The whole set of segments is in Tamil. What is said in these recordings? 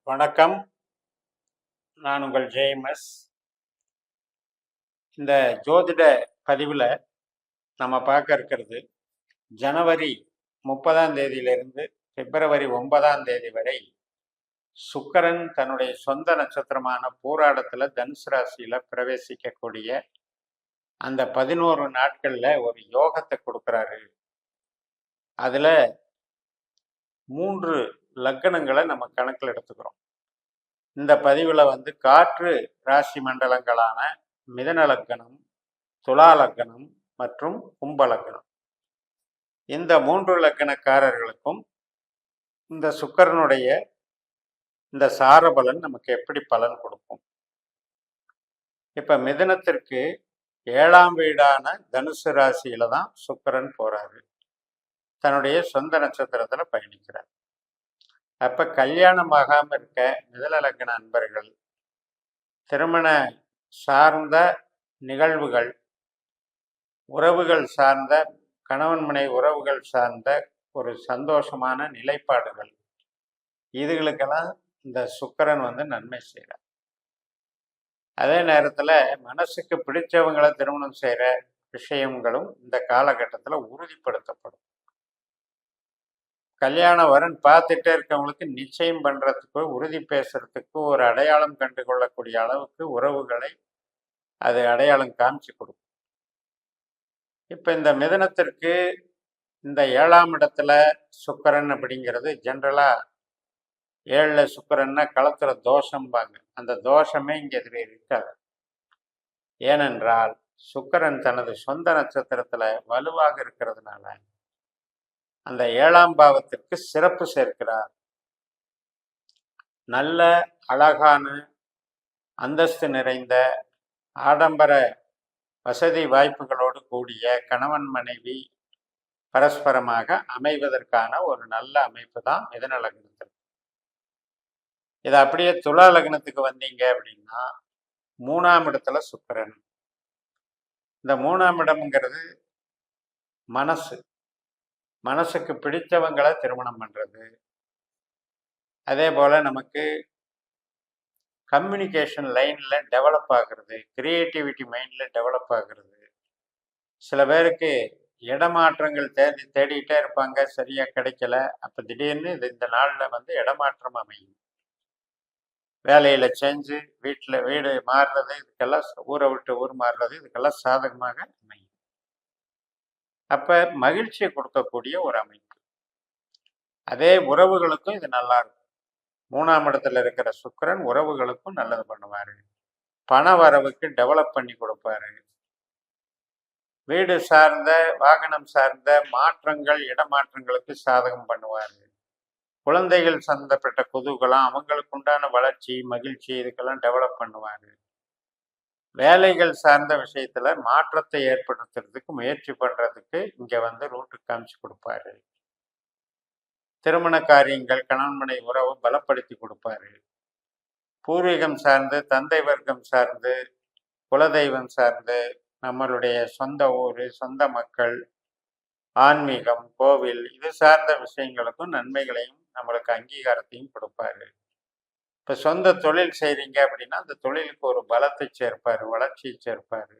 வணக்கம். நான் உங்கள் ஜேஎம்எஸ். இந்த ஜோதிட பதிவில் நம்ம பார்க்க இருக்கிறது ஜனவரி 30ஆம் தேதியிலிருந்து பிப்ரவரி 9ஆம் தேதி வரை சுக்கிரன் தன்னுடைய சொந்த நட்சத்திரமான பூராடத்தில் தனுசு ராசியில் பிரவேசிக்கக்கூடிய அந்த 11 நாட்களில் ஒரு யோகத்தை கொடுக்குறாரு. அதில் 3 லக்கணங்களை நம்ம கணக்கில் எடுத்துக்கிறோம். இந்த பதிவில் காற்று ராசி மண்டலங்களான மிதன லக்கணம், துலா லக்கணம் மற்றும் கும்ப லக்கணம், இந்த 3 லக்கணக்காரர்களுக்கும் இந்த சுக்கிரனுடைய இந்த சாரபலன் நமக்கு எப்படி பலன் கொடுக்கும். இப்ப மிதனத்திற்கு 7ஆம் வீடான தனுசு ராசியில தான் சுக்கிரன் போறாரு. தன்னுடைய சொந்த நட்சத்திரத்துல பயணிக்கிறார். அப்ப கல்யாணம் ஆகாம இருக்க மிதன லக்ன அன்பர்கள் திருமண சார்ந்த நிகழ்வுகள், உறவுகள் சார்ந்த கணவன் மனை உறவுகள் சார்ந்த ஒரு சந்தோஷமான நிலைப்பாடுகள், இதுகளுக்கெல்லாம் இந்த சுக்கிரன் நன்மை செய்கிறார். அதே நேரத்தில் மனசுக்கு பிடிச்சவங்களை திருமணம் செய்கிற விஷயங்களும் இந்த காலகட்டத்தில் உறுதிப்படுத்தப்படும். கல்யாண வரன் பார்த்துட்டே இருக்கவங்களுக்கு நிச்சயம் பண்ணுறதுக்கு, உறுதி பேசுறதுக்கு, ஒரு அடையாளம் கண்டு கொள்ளக்கூடிய அளவுக்கு உறவுகளை அது அடையாளம் காமிச்சு கொடுக்கும். இப்போ இந்த மிதனத்திற்கு இந்த 7ஆம் இடத்துல சுக்கிரன் அப்படிங்கிறது ஜென்ரலாக 7ல் சுக்கிரன்னா களத்துல தோஷம்பாங்க. அந்த தோஷமே இங்கே எதிரே இருக்காது. ஏனென்றால் சுக்கிரன் தனது சொந்த நட்சத்திரத்துல வலுவாக இருக்கிறதுனால அந்த 7ஆம் பாவத்திற்கு சிறப்பு சேர்க்கிறார். நல்ல அழகான அந்தஸ்து நிறைந்த ஆடம்பர வசதி வாய்ப்புகளோடு கூடிய கணவன் மனைவி பரஸ்பரமாக அமைவதற்கான ஒரு நல்ல அமைப்பு தான் மிதன லக்னத்திற்கு. இதை அப்படியே துலா லக்னத்துக்கு வந்தீங்க அப்படின்னா 3ஆம் இடத்துல சுக்கிரன். இந்த 3ஆம் இடம்ங்கிறது மனசுக்கு பிடித்தவங்களை திருமணம் பண்றது. அதே போல நமக்கு கம்யூனிகேஷன் லைன்ல டெவலப் ஆகுறது, கிரியேட்டிவிட்டி மைண்ட்ல டெவலப் ஆகுறது. சில பேருக்கு இடமாற்றங்கள் தேடிட்டே இருப்பாங்க, சரியா கிடைக்கல. அப்ப திடீர்னு இந்த நாள்ல இடமாற்றம் அமையும். வேலையில செஞ்சு வீடு மாறுறது, இதுக்கெல்லாம் ஊரை விட்டு ஊர் மாறுறது, இதுக்கெல்லாம் சாதகமாக அமையும். அப்ப மகிழ்ச்சியை கொடுக்கக்கூடிய ஒரு அமைப்பு. அதே உறவுகளுக்கும் இது நல்லா இருக்கும். 3ஆம் இடத்துல இருக்கிற சுக்கிரன் உறவுகளுக்கும் நல்லது பண்ணுவாரு. பண வரவுக்கு டெவலப் பண்ணி கொடுப்பாரு. வீடு சார்ந்த வாகனம் சார்ந்த மாற்றங்கள், இடமாற்றங்களுக்கு சாதகம் பண்ணுவாரு. குழந்தைகள் சம்பந்தப்பட்ட குதூகலம், அவங்களுக்கு உண்டான வளர்ச்சி, மகிழ்ச்சி, இதுக்கெல்லாம் டெவலப் பண்ணுவாரு. வேலைகள் சார்ந்த விஷயத்துல மாற்றத்தை ஏற்படுத்துறதுக்கு முயற்சி பண்றதுக்கு இங்க ரூட்டு காமிச்சு கொடுப்பாரு. திருமண காரியங்கள், கணவன் மனை உறவை பலப்படுத்தி கொடுப்பாரு. பூர்வீகம் சார்ந்து, தந்தை வர்க்கம் சார்ந்து, குலதெய்வம் சார்ந்து, நம்மளுடைய சொந்த ஊர், சொந்த மக்கள், ஆன்மீகம், கோவில், இது சார்ந்த விஷயங்களுக்கும் நன்மைகளையும் நம்மளுக்கு அங்கீகாரத்தையும் கொடுப்பாரு. இப்போ சொந்த தொழில் செய்கிறீங்க அப்படின்னா அந்த தொழிலுக்கு ஒரு பலத்தை சேர்ப்பார், வளர்ச்சியை சேர்ப்பார்.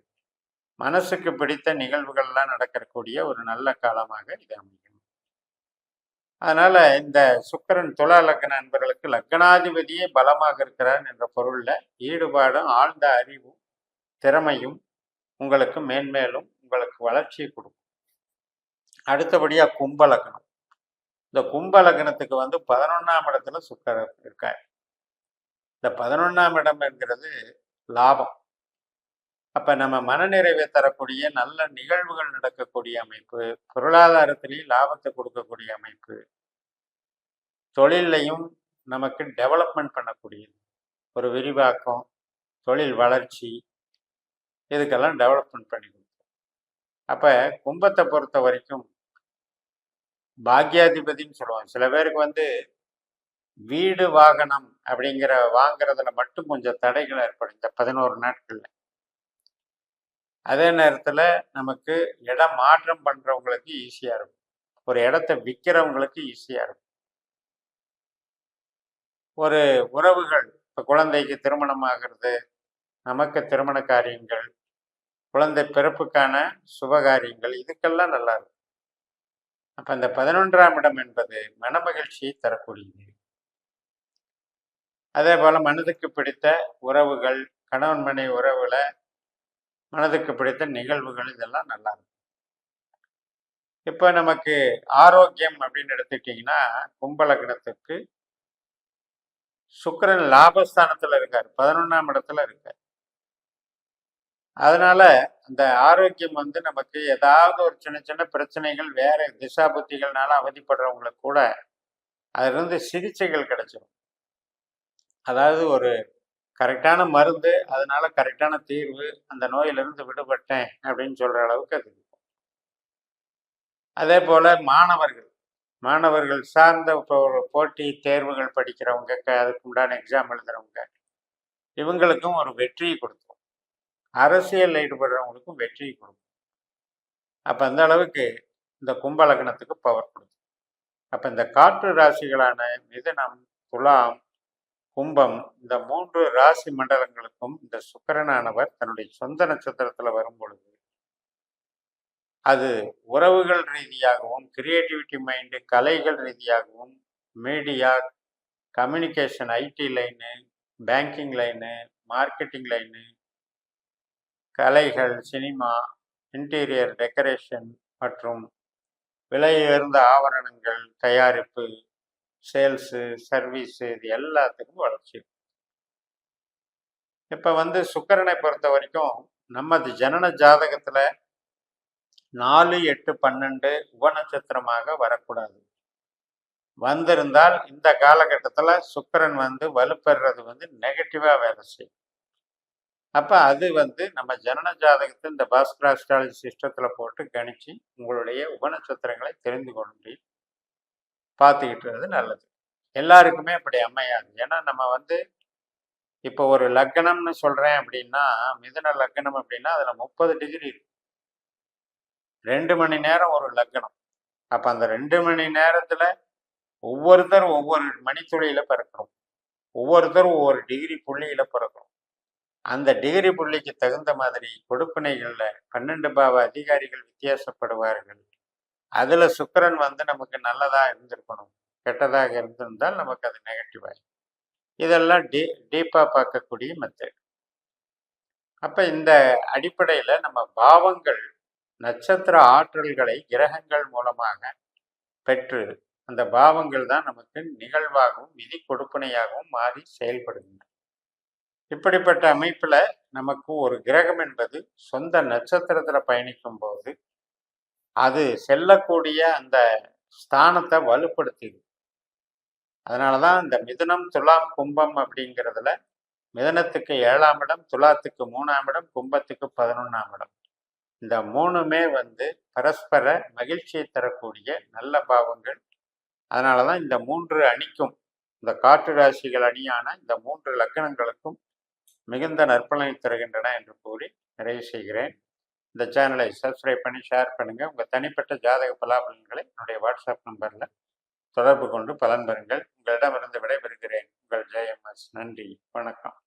மனசுக்கு பிடித்த நிகழ்வுகள்லாம் நடக்கக்கூடிய ஒரு நல்ல காலமாக இது அமையும். அதனால இந்த சுக்கிரன் துலா லக்ன நண்பர்களுக்கு லக்னாதிபதியே பலமாக இருக்கிறார் என்ற பொருள்ல ஈடுபாடும் ஆழ்ந்த அறிவும் திறமையும் உங்களுக்கு மேன்மேலும் உங்களுக்கு வளர்ச்சியை கொடுக்கும். அடுத்தபடியா கும்ப லக்னம். இந்த கும்ப லக்னத்துக்கு 11ஆம் இடத்துல சுக்கிரன் இருக்கார். இந்த 11ஆம் இடம் என்கிறது லாபம். அப்ப நம்ம மனநிறைவை தரக்கூடிய நல்ல நிகழ்வுகள் நடக்கக்கூடிய அமைப்பு, பொருளாதாரத்திலையும் லாபத்தை கொடுக்கக்கூடிய அமைப்பு, தொழிலையும் நமக்கு டெவலப்மெண்ட் பண்ணக்கூடியது, ஒரு விரிவாக்கம், தொழில் வளர்ச்சி, இதுக்கெல்லாம் டெவலப்மெண்ட் பண்ணி கொடுக்கும். அப்ப கும்பத்தை பொறுத்த வரைக்கும் பாக்யாதிபதினு சொல்லுவாங்க. சில பேருக்கு வீடு வாகனம் அப்படிங்கிற வாங்குறதுல மட்டும் கொஞ்சம் தடைகள் ஏற்படும் இந்த 11 நாட்கள்ல. அதே நேரத்துல நமக்கு இடம் மாற்றம் பண்றவங்களுக்கு ஈஸியா இருக்கும். ஒரு இடத்த விற்கிறவங்களுக்கு ஈஸியா இருக்கும். ஒரு உறவுகள், இப்போ குழந்தைக்கு திருமணம் ஆகிறது, நமக்கு திருமண காரியங்கள், குழந்தை பிறப்புக்கான சுபகாரியங்கள், இதுக்கெல்லாம் நல்லா இருக்கும். அப்ப அந்த 11ஆம் இடம் என்பது மனமகிழ்ச்சியை தரக்கூடியது. அதே போல மனதுக்கு பிடித்த உறவுகள், கணவன் மனைவி உறவுல மனதுக்கு பிடித்த நிகழ்வுகள், இதெல்லாம் நல்லா இருக்கும். இப்ப நமக்கு ஆரோக்கியம் அப்படின்னு எடுத்துக்கிட்டீங்கன்னா, கும்ப லக்னத்துக்கு சுக்கிரன் லாபஸ்தானத்துல இருக்காரு, 11ஆம் இடத்துல இருக்காரு. அதனால அந்த ஆரோக்கியம் வந்து நமக்கு ஏதாவது ஒரு சின்ன சின்ன பிரச்சனைகள், வேற திசா புத்திகள்னால அவதிப்படுறவங்களுக்கு கூட அதிலிருந்து சிகிச்சைகள் கிடைச்சிடும். அதாவது ஒரு கரெக்டான மருந்து, அதனால கரெக்டான தீர்வு, அந்த நோயிலிருந்து விடுபட்டேன் அப்படின்னு சொல்ற அளவுக்கு அது இருக்கும். அதே போல மாணவர்கள் சார்ந்த இப்போ ஒரு போட்டி தேர்வுகள் படிக்கிறவங்க, அதுக்கு உண்டான எக்ஸாம் எழுதுறவங்க, இவங்களுக்கும் ஒரு வெற்றியை கொடுக்கும். அரசியல் ஈடுபடுறவங்களுக்கும் வெற்றியை கொடுக்கும். அப்ப அந்த அளவுக்கு இந்த கும்ப லக்னத்துக்கு பவர் கொடுக்கும். அப்ப இந்த காற்று ராசிகளான மிதுனம், துலாம், கும்பம், இந்த 3 ராசி மண்டலங்களுக்கும் இந்த சுக்கிரனானவர் தன்னுடைய சொந்த நட்சத்திரத்துல வரும் பொழுது, அது உறவுகள் ரீதியாகவும், கிரியேட்டிவிட்டி மைண்டு, கலைகள் ரீதியாகவும், media, communication, IT line, banking line, marketing line, கலைகள், சினிமா, இன்டீரியர் டெக்கரேஷன் மற்றும் விலை உயர்ந்த ஆவரணங்கள் தயாரிப்பு, சேல்ஸு, சர்வீஸு, இது எல்லாத்துக்கும் வளர்ச்சி. இப்போ வந்து சுக்கிரனை பொறுத்த வரைக்கும் நமது ஜனன ஜாதகத்துல 4, 8, 12 உபநட்சத்திரமாக வரக்கூடாது. வந்திருந்தால் இந்த காலகட்டத்துல சுக்கிரன் வந்து வலுப்பெறுறது வந்து நெகட்டிவா வேலை செய்யும். அப்ப அது வந்து நம்ம ஜனன ஜாதகத்தை இந்த பாஸ்கர் ஆஸ்ட்ராலஜி சிஸ்டத்துல போட்டு கணிச்சு உங்களுடைய உபநட்சத்திரங்களை தெரிந்து கொண்டு பார்த்துக்கிட்டு நல்லது. எல்லாருக்குமே அப்படி அமையாது. ஏன்னா நம்ம வந்து இப்போ ஒரு லக்னம்னு சொல்றேன் அப்படின்னா, மிதுன லக்னம் அப்படின்னா அதுல 30 டிகிரி இருக்கு. 2 மணி நேரம் ஒரு லக்னம். அப்ப அந்த 2 மணி நேரத்துல ஒவ்வொருத்தரும் ஒவ்வொரு மணித்துளியில பிறக்கிறோம். ஒவ்வொருத்தரும் ஒவ்வொரு டிகிரி புள்ளியில பிறக்கிறோம். அந்த டிகிரி புள்ளிக்கு தகுந்த மாதிரி கொடுப்பினைகள்ல 12 பாவ அதிகாரிகள் வித்தியாசப்படுவார்கள். அதுல சுக்கிரன் வந்து நமக்கு நல்லதா இருந்திருக்கணும், கெட்டதாக இருந்திருந்தால் நமக்கு அது நெகட்டிவ் ஆகும். இதெல்லாம் டீப்பா பார்க்கக்கூடிய மெத்தட். அப்ப இந்த அடிப்படையில நம்ம பாவங்கள் நட்சத்திர ஆற்றல்களை கிரகங்கள் மூலமாக பெற்று, அந்த பாவங்கள் தான் நமக்கு நிகழ்வாகவும் விதி கொடுப்பனையாகவும் மாறி செயல்படுகின்றன. இப்படிப்பட்ட அமைப்புல நமக்கு ஒரு கிரகம் என்பது சொந்த நட்சத்திரத்துல பயணிக்கும் போது அது செல்லக்கூடிய அந்த ஸ்தானத்தை வலுப்படுத்திது. அதனாலதான் இந்த மிதுனம், துலாம், கும்பம் அப்படிங்கிறதுல மிதனத்துக்கு 7ஆம் இடம், துலாத்துக்கு 3ஆம் இடம், கும்பத்துக்கு 11ஆம் இடம். இந்த 3மே வந்து பரஸ்பர மகிழ்ச்சியை தரக்கூடிய நல்ல பாவங்கள். அதனாலதான் இந்த 3 அணிக்கும், இந்த காற்று ராசிகள் அணியான இந்த 3 லக்னங்களுக்கும் மிகுந்த நற்பலனை தருகின்றன என்று கூறி நிறைவு செய்கிறேன். இந்த சேனலை சப்ஸ்கிரைப் பண்ணி ஷேர் பண்ணுங்க. உங்க தனிப்பட்ட ஜாதக பலாபலன்களை என்னுடைய வாட்ஸ்அப் நம்பர்ல தொடர்பு கொண்டு பலன் பெறுங்கள். உங்களிடமிருந்து விடைபெறுகிறேன். உங்கள் ஜெயம்எஸ். நன்றி, வணக்கம்.